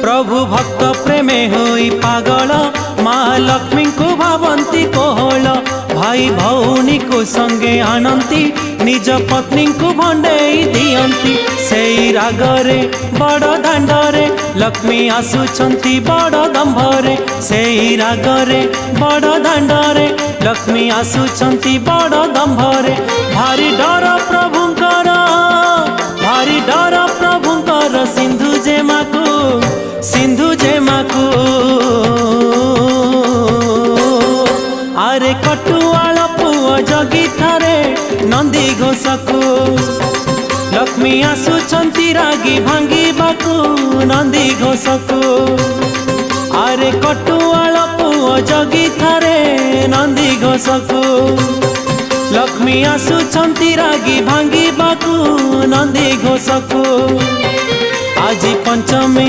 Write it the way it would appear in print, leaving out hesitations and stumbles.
प्रभु भक्त प्रेमे होई पागल माँ लक्ष्मी को भावंती कोहल भाई भौनी को संगे आनंती निज पत्नी को भंडेई दियंती सेई रागरे बड़ दांडरे लक्ष्मी आसुछंती बड़ दंभरे सेई रागरे बड़ दांडरे लक्ष्मी आसुछंती बड़ दंभरे भारी डर प्रभुंकर भारी डर प्रभुंकर सिंधु जेमाकू आरे कटुआल पुओ जगी थारे नंदी घोषकू लक्ष्मी आसुछंती रागी भांगिबाकू नंदी घोषकू आरे कटुआल पुओ जगी थारे नंदी घोषकू लक्ष्मी आसुछंती रागी भांगिबाकू नंदी घोषकू आज पंचमी